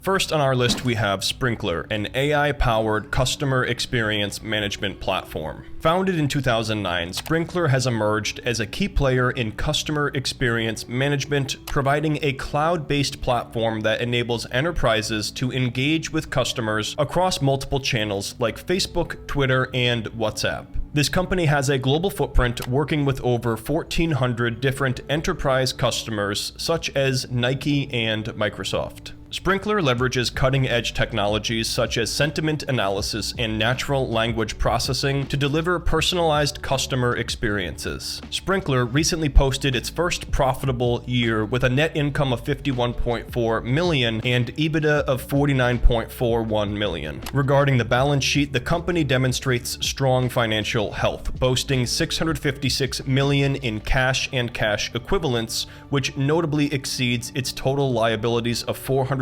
First on our list, we have Sprinklr, an AI-powered customer experience management platform. Founded in 2009, Sprinklr has emerged as a key player in customer experience management, providing a cloud-based platform that enables enterprises to engage with customers across multiple channels like Facebook, Twitter, and WhatsApp. This company has a global footprint, working with over 1,400 different enterprise customers such as Nike and Microsoft. Sprinklr leverages cutting-edge technologies such as sentiment analysis and natural language processing to deliver personalized customer experiences. Sprinklr recently posted its first profitable year with a net income of $51.4 million and EBITDA of $49.41 million. Regarding the balance sheet, the company demonstrates strong financial health, boasting $656 million in cash and cash equivalents, which notably exceeds its total liabilities of $429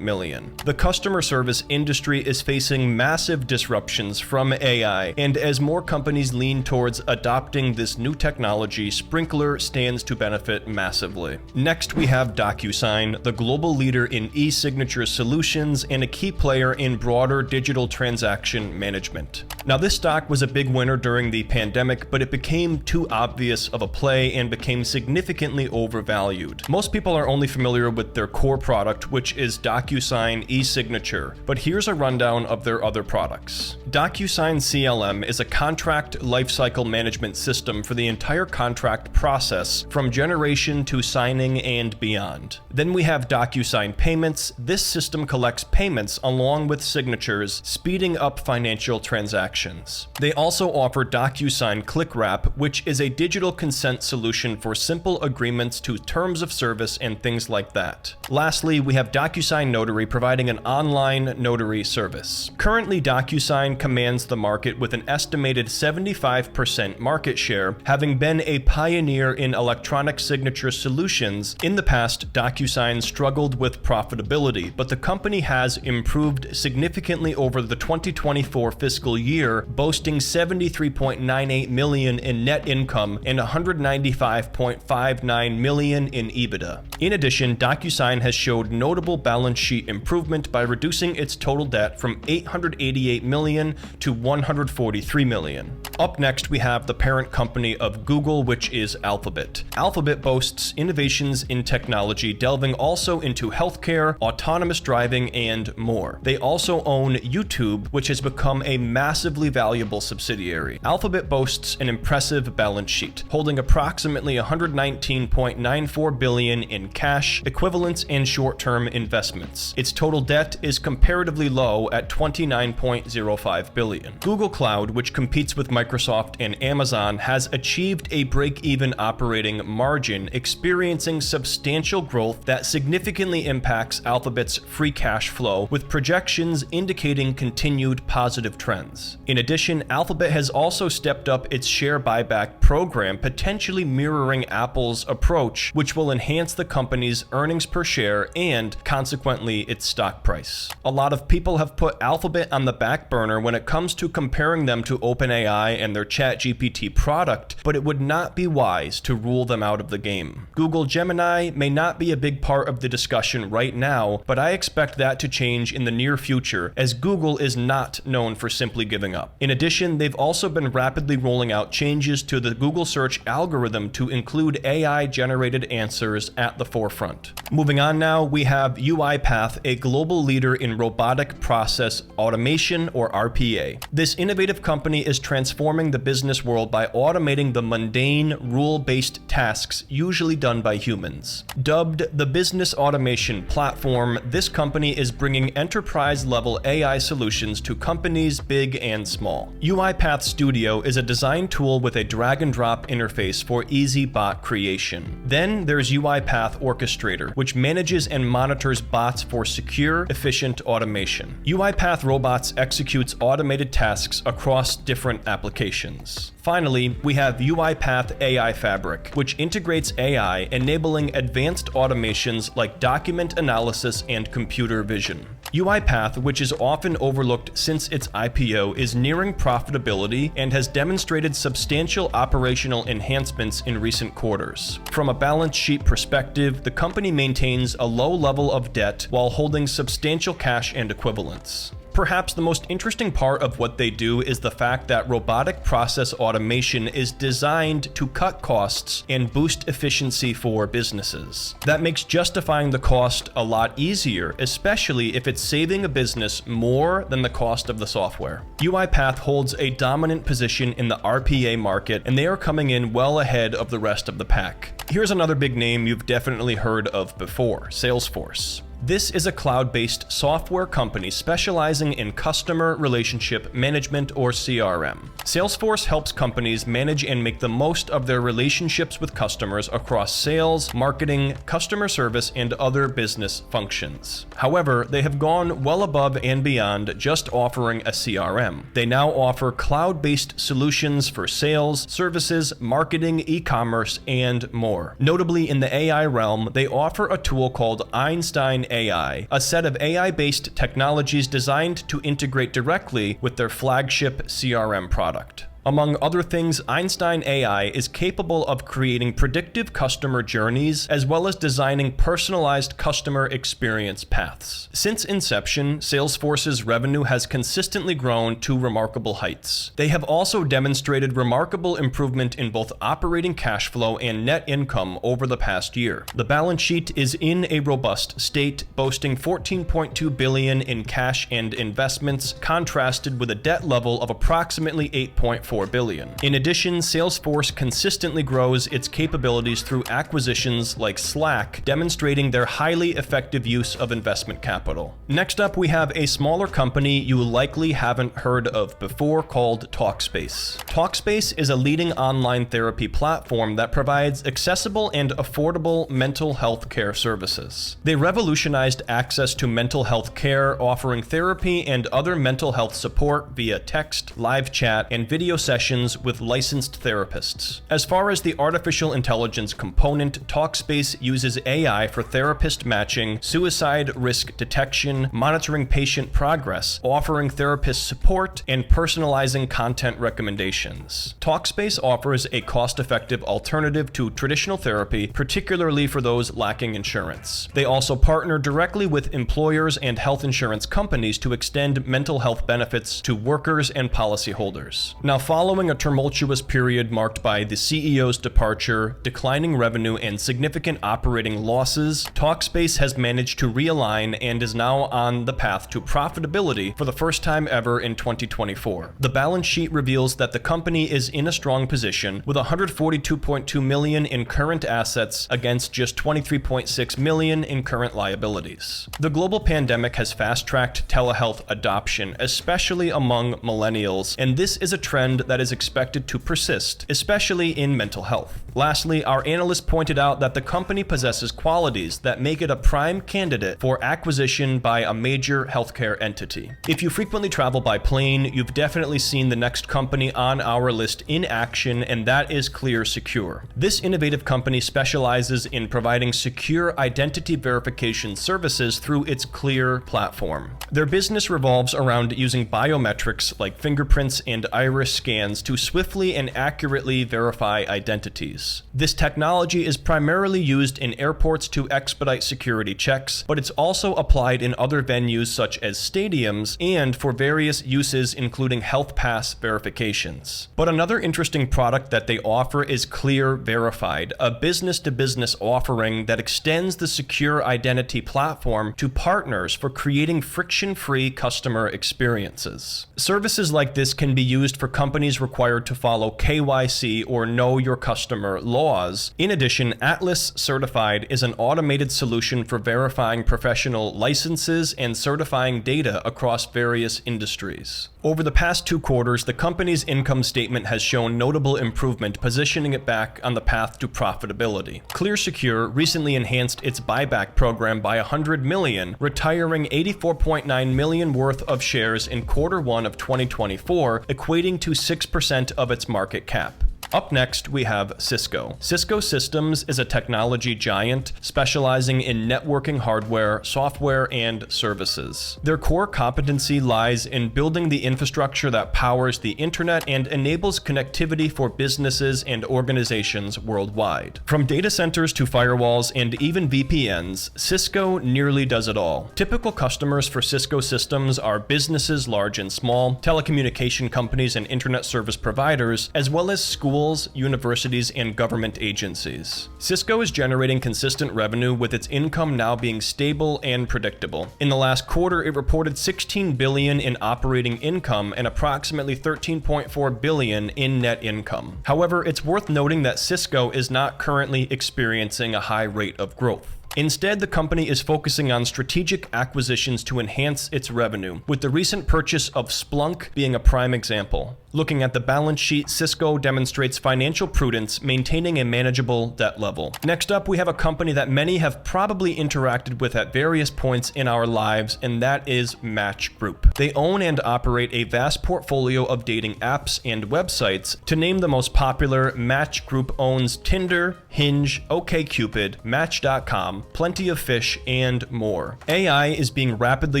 million. The customer service industry is facing massive disruptions from AI, and as more companies lean towards adopting this new technology, Sprinklr stands to benefit massively. Next, we have DocuSign, the global leader in e-signature solutions and a key player in broader digital transaction management. Now, this stock was a big winner during the pandemic, but it became too obvious of a play and became significantly overvalued. Most people are only familiar with their core product, which is DocuSign e-signature, but here's a rundown of their other products. DocuSign CLM is a contract lifecycle management system for the entire contract process, from generation to signing and beyond. Then we have DocuSign Payments. This system collects payments along with signatures, speeding up financial transactions. They also offer DocuSign ClickWrap, which is a digital consent solution for simple agreements to terms of service and things like that. Lastly, we have DocuSign Notary, providing an online notary service. Currently, DocuSign commands the market with an estimated 75% market share, having been a pioneer in electronic signature solutions. In the past, DocuSign struggled with profitability, but the company has improved significantly over the 2024 fiscal year, boasting $73.98 million in net income and $195.59 million in EBITDA. In addition, DocuSign has showed notable balance sheet improvement by reducing its total debt from $888 million to $143 million. Up next, we have the parent company of Google, which is Alphabet. Alphabet boasts innovations in technology, delving also into healthcare, autonomous driving, and more. They also own YouTube, which has become a massively valuable subsidiary. Alphabet boasts an impressive balance sheet, holding approximately $119.94 billion in cash, equivalents, and short-term investments. Its total debt is comparatively low at $29.05 billion. Google Cloud, which competes with Microsoft and Amazon, has achieved a break-even operating margin, experiencing substantial growth that significantly impacts Alphabet's free cash flow, with projections indicating continued positive trends. In addition, Alphabet has also stepped up its share buyback program, potentially mirroring Apple's approach, which will enhance the company's earnings per share and, consequently, its stock price. A lot of people have put Alphabet on the back burner when it comes to comparing them to OpenAI and their ChatGPT product, but it would not be wise to rule them out of the game. Google Gemini may not be a big part of the discussion right now, but I expect that to change in the near future, as Google is not known for simply giving up. In addition, they've also been rapidly rolling out changes to the Google search algorithm to include AI-generated answers at the forefront. Moving on now, we have UiPath, a global leader in robotic process automation, or RPA. This innovative company is transforming the business world by automating the mundane, rule-based tasks usually done by humans. Dubbed the business automation platform, this company is bringing enterprise-level AI solutions to companies big and small. UiPath Studio is a design tool with a drag-and-drop interface for easy bot creation. Then there's UiPath Orchestrator, which manages and monitors bots for secure, efficient automation. UiPath Robots executes automated tasks across different applications. applications. Finally, we have UiPath AI Fabric, which integrates AI, enabling advanced automations like document analysis and computer vision. UiPath, which is often overlooked since its IPO, is nearing profitability and has demonstrated substantial operational enhancements in recent quarters. From a balance sheet perspective, the company maintains a low level of debt while holding substantial cash and equivalents. Perhaps the most interesting part of what they do is the fact that robotic process automation is designed to cut costs and boost efficiency for businesses. That makes justifying the cost a lot easier, especially if it's saving a business more than the cost of the software. UiPath holds a dominant position in the RPA market, and they are coming in well ahead of the rest of the pack. Here's another big name you've definitely heard of before: Salesforce. This is a cloud-based software company specializing in customer relationship management, or CRM. Salesforce helps companies manage and make the most of their relationships with customers across sales, marketing, customer service, and other business functions. However, they have gone well above and beyond just offering a CRM. They now offer cloud-based solutions for sales, services, marketing, e-commerce, and more. Notably, in the AI realm, they offer a tool called Einstein AI, a set of AI-based technologies designed to integrate directly with their flagship CRM product. Among other things, Einstein AI is capable of creating predictive customer journeys as well as designing personalized customer experience paths. Since inception, Salesforce's revenue has consistently grown to remarkable heights. They have also demonstrated remarkable improvement in both operating cash flow and net income over the past year. The balance sheet is in a robust state, boasting $14.2 billion in cash and investments, contrasted with a debt level of approximately $8.4 billion. In addition, Salesforce consistently grows its capabilities through acquisitions like Slack, demonstrating their highly effective use of investment capital. Next up, we have a smaller company you likely haven't heard of before called Talkspace. Talkspace is a leading online therapy platform that provides accessible and affordable mental health care services. They revolutionized access to mental health care, offering therapy and other mental health support via text, live chat, and video sessions with licensed therapists. As far as the artificial intelligence component, Talkspace uses AI for therapist matching, suicide risk detection, monitoring patient progress, offering therapist support, and personalizing content recommendations. Talkspace offers a cost-effective alternative to traditional therapy, particularly for those lacking insurance. They also partner directly with employers and health insurance companies to extend mental health benefits to workers and policyholders. Now, following a tumultuous period marked by the CEO's departure, declining revenue, and significant operating losses, Talkspace has managed to realign and is now on the path to profitability for the first time ever in 2024. The balance sheet reveals that the company is in a strong position with $142.2 million in current assets against just $23.6 million in current liabilities. The global pandemic has fast-tracked telehealth adoption, especially among millennials, and this is a trend that is expected to persist, especially in mental health. Lastly, our analyst pointed out that the company possesses qualities that make it a prime candidate for acquisition by a major healthcare entity. If you frequently travel by plane, you've definitely seen the next company on our list in action, and that is ClearSecure. This innovative company specializes in providing secure identity verification services through its Clear platform. Their business revolves around using biometrics like fingerprints and iris scans to swiftly and accurately verify identities. This technology is primarily used in airports to expedite security checks, but it's also applied in other venues such as stadiums and for various uses including health pass verifications. But another interesting product that they offer is Clear Verified, a business-to-business offering that extends the secure identity platform to partners for creating friction-free customer experiences. Services like this can be used for companies required to follow KYC or Know Your Customer laws. In addition, Atlas Certified is an automated solution for verifying professional licenses and certifying data across various industries. Over the past 2 quarters, the company's income statement has shown notable improvement, positioning it back on the path to profitability. ClearSecure recently enhanced its buyback program by $100 million, retiring $84.9 million worth of shares in Q1 of 2024, equating to 6% of its market cap. Up next, we have Cisco. Cisco Systems is a technology giant specializing in networking hardware, software, and services. Their core competency lies in building the infrastructure that powers the internet and enables connectivity for businesses and organizations worldwide. From data centers to firewalls and even VPNs, Cisco nearly does it all. Typical customers for Cisco Systems are businesses large and small, telecommunication companies and internet service providers, as well as schools, universities, and government agencies. Cisco is generating consistent revenue, with its income now being stable and predictable. In the last quarter, it reported $16 billion in operating income and approximately $13.4 billion in net income. However, it's worth noting that Cisco is not currently experiencing a high rate of growth. Instead, the company is focusing on strategic acquisitions to enhance its revenue, with the recent purchase of Splunk being a prime example. Looking at the balance sheet, Cisco demonstrates financial prudence, maintaining a manageable debt level. Next up, we have a company that many have probably interacted with at various points in our lives, and that is Match Group. They own and operate a vast portfolio of dating apps and websites. To name the most popular, Match Group owns Tinder, Hinge, OkCupid, Match.com, Plenty of Fish, and more. AI is being rapidly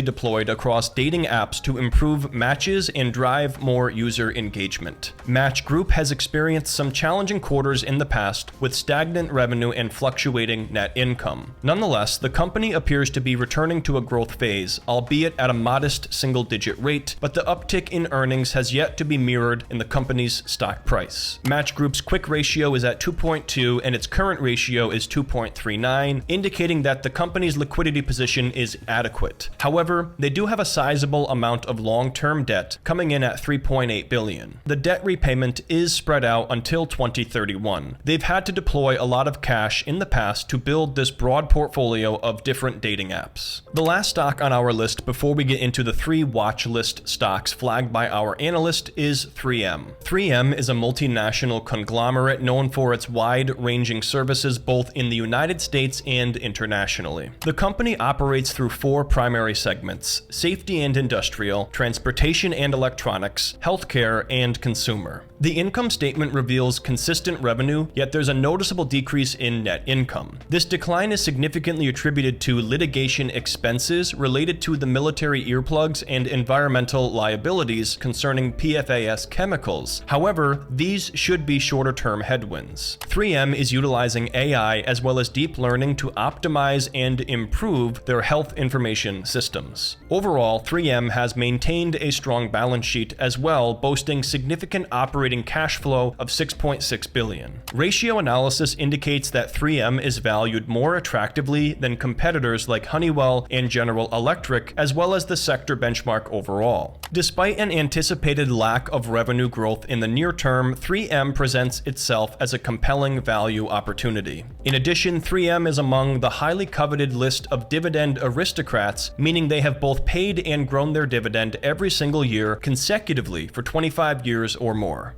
deployed across dating apps to improve matches and drive more user engagement. Match Group has experienced some challenging quarters in the past, with stagnant revenue and fluctuating net income. Nonetheless, the company appears to be returning to a growth phase, albeit at a modest single-digit rate, but the uptick in earnings has yet to be mirrored in the company's stock price. Match Group's quick ratio is at 2.2 and its current ratio is 2.39, indicating that the company's liquidity position is adequate. However, they do have a sizable amount of long-term debt, coming in at $3.8 billion. The debt repayment is spread out until 2031. They've had to deploy a lot of cash in the past to build this broad portfolio of different dating apps. The last stock on our list before we get into the 3 watch list stocks flagged by our analyst is 3M. 3M is a multinational conglomerate known for its wide-ranging services both in the United States and internationally. The company operates through 4 primary segments: safety and industrial, transportation and electronics, healthcare, and consumer. The income statement reveals consistent revenue, yet there's a noticeable decrease in net income. This decline is significantly attributed to litigation expenses related to the military earplugs and environmental liabilities concerning PFAS chemicals. However, these should be shorter-term headwinds. 3M is utilizing AI as well as deep learning to optimize and improve their health information systems. Overall, 3M has maintained a strong balance sheet as well, boasting significant operating cash flow of $6.6 billion. Ratio analysis indicates that 3M is valued more attractively than competitors like Honeywell and General Electric, as well as the sector benchmark overall. Despite an anticipated lack of revenue growth in the near term, 3M presents itself as a compelling value opportunity. In addition, 3M is among the highly coveted list of dividend aristocrats, meaning they have both paid and grown their dividend every single year consecutively for 25 years or more.